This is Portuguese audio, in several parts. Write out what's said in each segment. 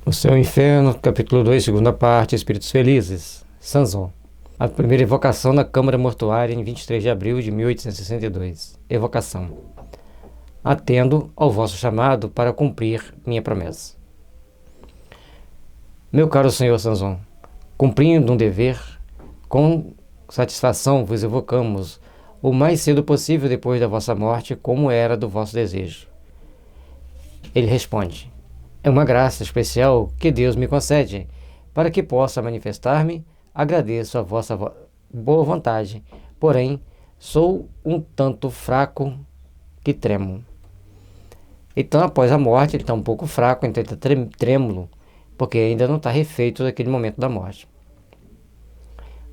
O Céu e o Inferno, capítulo 2, segunda parte, Espíritos Felizes, Sanzon. A primeira evocação na Câmara Mortuária em 23 de abril de 1862. Evocação. Atendo ao vosso chamado para cumprir minha promessa. Meu caro senhor Sanzon, cumprindo um dever, com satisfação vos evocamos o mais cedo possível depois da vossa morte, como era do vosso desejo. Ele responde: é uma graça especial que Deus me concede, para que possa manifestar-me. Agradeço a vossa boa vontade, porém, sou um tanto fraco que tremo. Então, após a morte, ele está um pouco fraco, então ele está trêmulo, porque ainda não está refeito daquele momento da morte.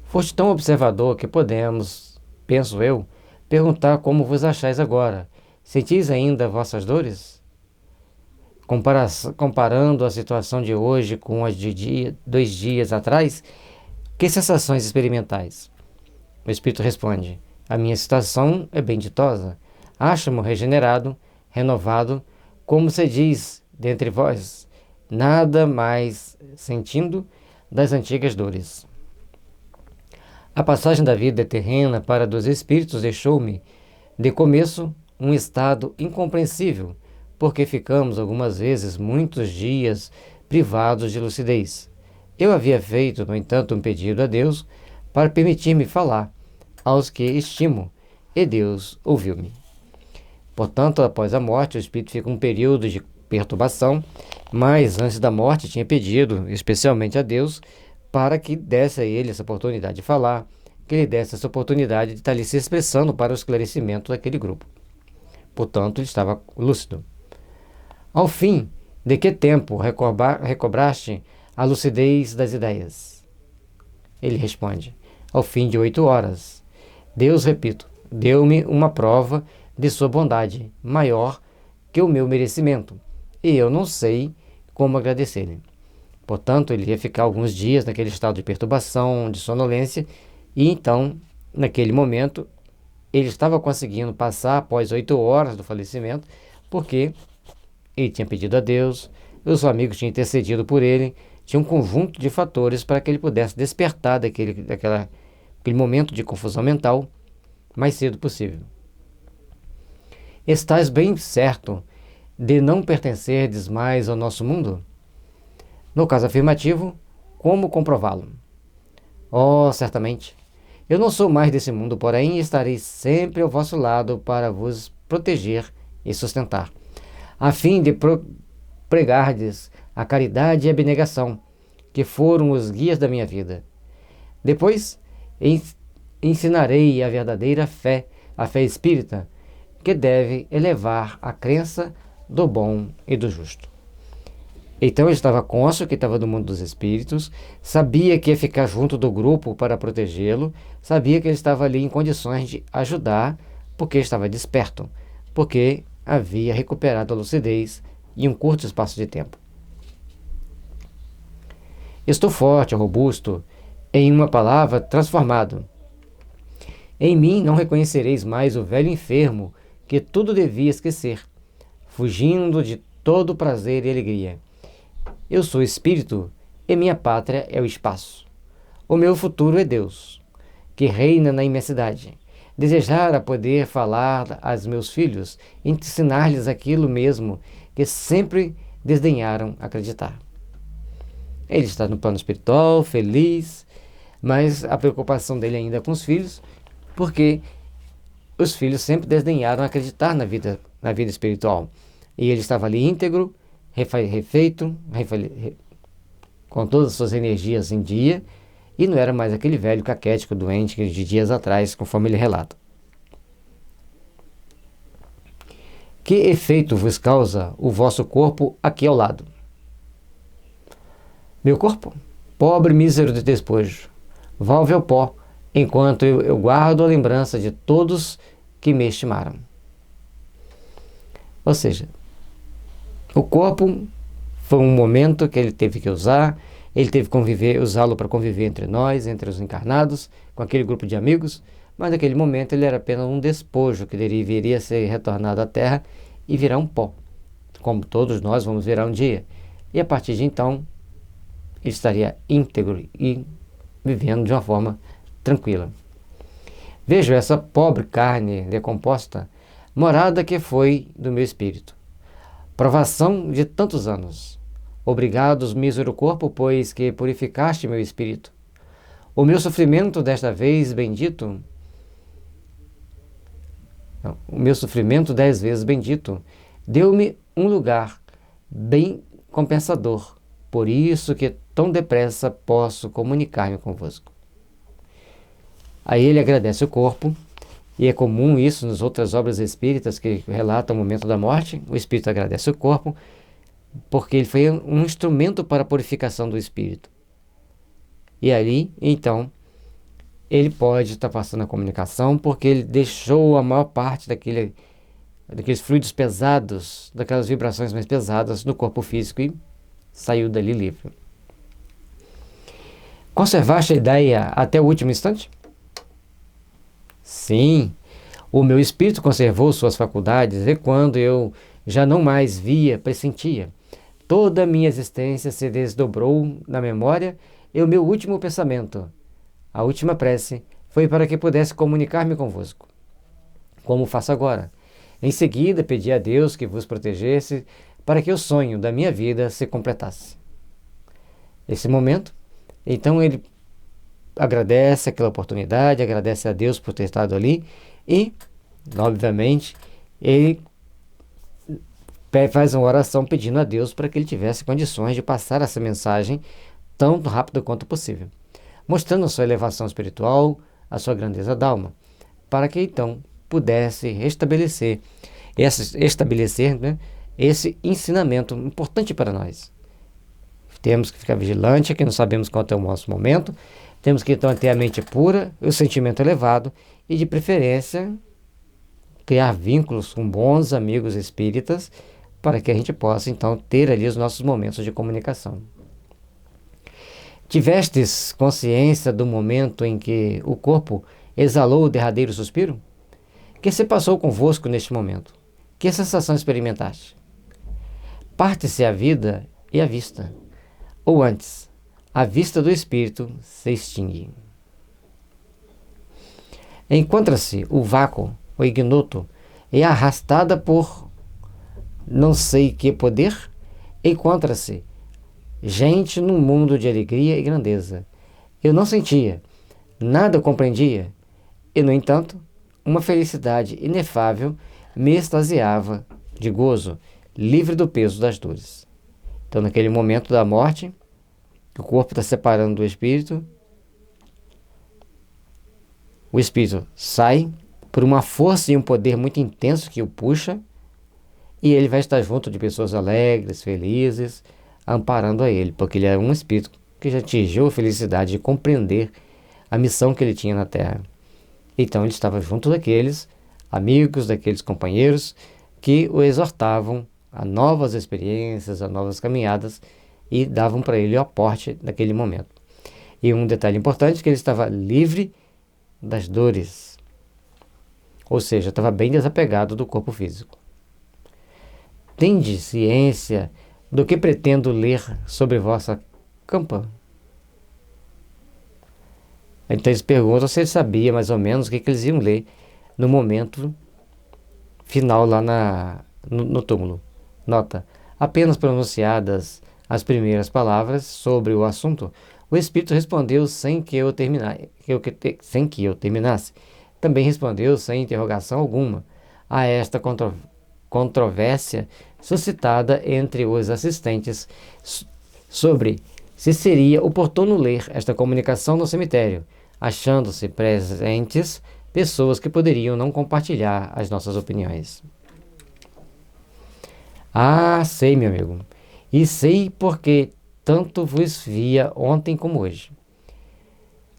Foste tão observador que podemos, penso eu, perguntar como vos achais agora. Sentis ainda vossas dores? Comparando a situação de hoje com a de 2 dias atrás, que sensações experimentais? O Espírito responde: a minha situação é bem ditosa. Acho-me regenerado, renovado, como se diz dentre vós, nada mais sentindo das antigas dores. A passagem da vida terrena para dos espíritos deixou-me, de começo, um estado incompreensível, porque ficamos algumas vezes muitos dias privados de lucidez. Eu havia feito, no entanto, um pedido a Deus para permitir-me falar aos que estimo, e Deus ouviu-me. Portanto, após a morte, o espírito fica um período de perturbação, mas antes da morte tinha pedido, especialmente a Deus, para que desse a ele essa oportunidade de falar, que ele desse essa oportunidade de estar ali se expressando para o esclarecimento daquele grupo. Portanto, ele estava lúcido. Ao fim de que tempo recobraste a lucidez das ideias? Ele responde: ao fim de 8 horas. Deus, repito, deu-me uma prova de sua bondade, maior que o meu merecimento, e eu não sei como agradecer-lhe. Portanto, ele ia ficar alguns dias naquele estado de perturbação, de sonolência, e então, naquele momento, ele estava conseguindo passar após 8 horas do falecimento, porque ele tinha pedido a Deus, os amigos tinham intercedido por ele, tinha um conjunto de fatores para que ele pudesse despertar daquele momento de confusão mental mais cedo possível. Estás bem certo de não pertencerdes mais ao nosso mundo? No caso afirmativo, como comprová-lo? Oh, certamente. Eu não sou mais desse mundo, porém estarei sempre ao vosso lado para vos proteger e sustentar, a fim de pregardes a caridade e a abnegação, que foram os guias da minha vida. Depois, ensinarei a verdadeira fé, a fé espírita, que deve elevar a crença do bom e do justo. Então ele estava cônscio que estava no mundo dos espíritos, sabia que ia ficar junto do grupo para protegê-lo, sabia que ele estava ali em condições de ajudar, porque estava desperto, porque havia recuperado a lucidez em um curto espaço de tempo. Estou forte, robusto, em uma palavra, transformado. Em mim não reconhecereis mais o velho enfermo que tudo devia esquecer, fugindo de todo prazer e alegria. Eu sou espírito e minha pátria é o espaço. O meu futuro é Deus, que reina na imensidade. Desejar poder falar aos meus filhos, ensinar-lhes aquilo mesmo que sempre desdenharam acreditar. Ele está no plano espiritual, feliz, mas a preocupação dele ainda é com os filhos, porque os filhos sempre desdenharam acreditar na vida espiritual. E ele estava ali íntegro, refeito, com todas as suas energias em dia, e não era mais aquele velho caquético, doente de dias atrás, conforme ele relata. Que efeito vos causa o vosso corpo aqui ao lado? Meu corpo? Pobre mísero de despojo, volve ao pó, enquanto eu guardo a lembrança de todos que me estimaram. Ou seja, o corpo foi um momento que ele teve que usar, ele teve que usá-lo para conviver entre nós, entre os encarnados, com aquele grupo de amigos, mas naquele momento ele era apenas um despojo que deveria ser retornado à Terra e virar um pó, como todos nós vamos virar um dia. e a partir de então ele estaria íntegro e vivendo de uma forma tranquila. Vejo essa pobre carne decomposta, morada que foi do meu espírito. Provação de tantos anos. Obrigados, mísero corpo, pois que purificaste meu espírito. O meu sofrimento desta vez bendito, o meu sofrimento 10 vezes bendito, deu-me um lugar bem compensador. Por isso que tão depressa posso comunicar-me convosco. Aí ele agradece o corpo, e é comum isso nas outras obras espíritas que relatam o momento da morte. O espírito agradece o corpo, porque ele foi um instrumento para a purificação do espírito. E ali, então, ele pode estar passando a comunicação, porque ele deixou a maior parte daqueles fluidos pesados, daquelas vibrações mais pesadas no corpo físico e saiu dali livre. Conservaste a ideia até o último instante? Sim, o meu espírito conservou suas faculdades e quando eu já não mais via, pressentia. Toda a minha existência se desdobrou na memória e o meu último pensamento, a última prece, foi para que pudesse comunicar-me convosco. Como faço agora? Em seguida, pedi a Deus que vos protegesse para que o sonho da minha vida se completasse. Nesse momento, então ele agradece aquela oportunidade, agradece a Deus por ter estado ali e, obviamente, ele faz uma oração pedindo a Deus para que ele tivesse condições de passar essa mensagem tão rápido quanto possível, mostrando a sua elevação espiritual, a sua grandeza da alma, para que então pudesse estabelecer esse ensinamento importante para nós. Temos que ficar vigilante, que não sabemos quanto é o nosso momento. Temos que então ter a mente pura, o sentimento elevado e, de preferência, criar vínculos com bons amigos espíritas para que a gente possa então ter ali os nossos momentos de comunicação. Tivestes consciência do momento em que o corpo exalou o derradeiro suspiro? Que se passou convosco neste momento? Que sensação experimentaste? Parte-se a vida e a vista, ou antes, a vista do espírito se extingue. Encontra-se o vácuo, o ignoto, e arrastada por não sei que poder, encontra-se gente num mundo de alegria e grandeza. Eu não sentia, nada compreendia, e, no entanto, uma felicidade inefável me extasiava de gozo, livre do peso das dores. Então, naquele momento da morte, o corpo está separando do espírito, o espírito sai por uma força e um poder muito intenso que o puxa, e ele vai estar junto de pessoas alegres, felizes, amparando a ele, porque ele é um espírito que já atingiu a felicidade de compreender a missão que ele tinha na Terra. Então ele estava junto daqueles amigos, daqueles companheiros que o exortavam a novas experiências, a novas caminhadas e davam para ele o aporte naquele momento. E um detalhe importante é que ele estava livre das dores, ou seja, estava bem desapegado do corpo físico. Tende ciência do que pretendo ler sobre vossa campa? Então eles perguntam se ele sabia mais ou menos o que eles iam ler no momento final lá no túmulo. Nota, apenas pronunciadas as primeiras palavras sobre o assunto, o espírito respondeu sem que eu terminasse. Também respondeu sem interrogação alguma a esta controvérsia suscitada entre os assistentes sobre se seria oportuno ler esta comunicação no cemitério, achando-se presentes pessoas que poderiam não compartilhar as nossas opiniões. Ah, sei, meu amigo, e sei porque tanto vos via ontem como hoje.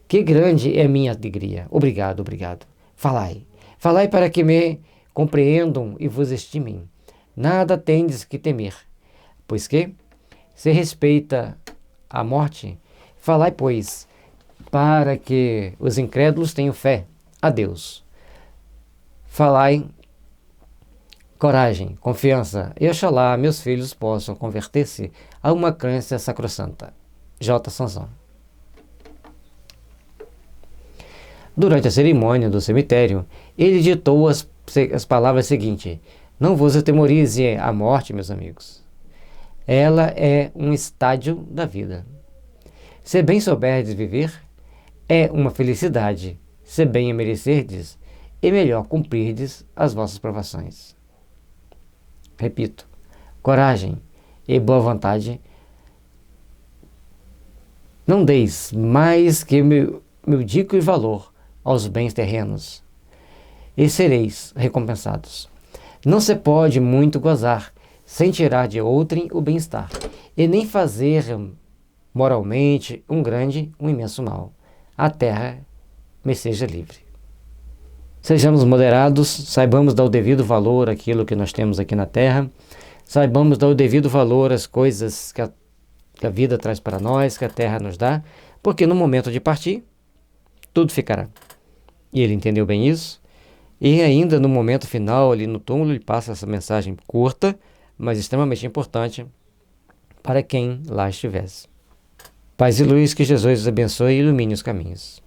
Que grande é minha alegria. Obrigado, obrigado. Falai para que me compreendam e vos estimem. Nada tendes que temer, pois que, se respeita a morte, falai, pois, para que os incrédulos tenham fé a Deus. Falai Coragem, confiança e oxalá meus filhos possam converter-se a uma crença sacrossanta. J. Sansão. Durante a cerimônia do cemitério, ele ditou as palavras seguintes: Não vos atemorize a morte, meus amigos. Ela é um estádio da vida. Se bem souberdes viver, é uma felicidade. Se bem a merecerdes, é melhor cumprirdes as vossas provações. Repito, coragem e boa vontade. Não deis mais que meu dico e valor aos bens terrenos, e sereis recompensados. Não se pode muito gozar, sem tirar de outrem o bem-estar, e nem fazer moralmente um imenso mal. A terra me seja livre. Sejamos moderados, saibamos dar o devido valor àquilo que nós temos aqui na terra, saibamos dar o devido valor às coisas que a vida traz para nós, que a terra nos dá, porque no momento de partir, tudo ficará. E ele entendeu bem isso, e ainda no momento final, ali no túmulo, ele passa essa mensagem curta, mas extremamente importante para quem lá estivesse. Paz e luz, que Jesus os abençoe e ilumine os caminhos.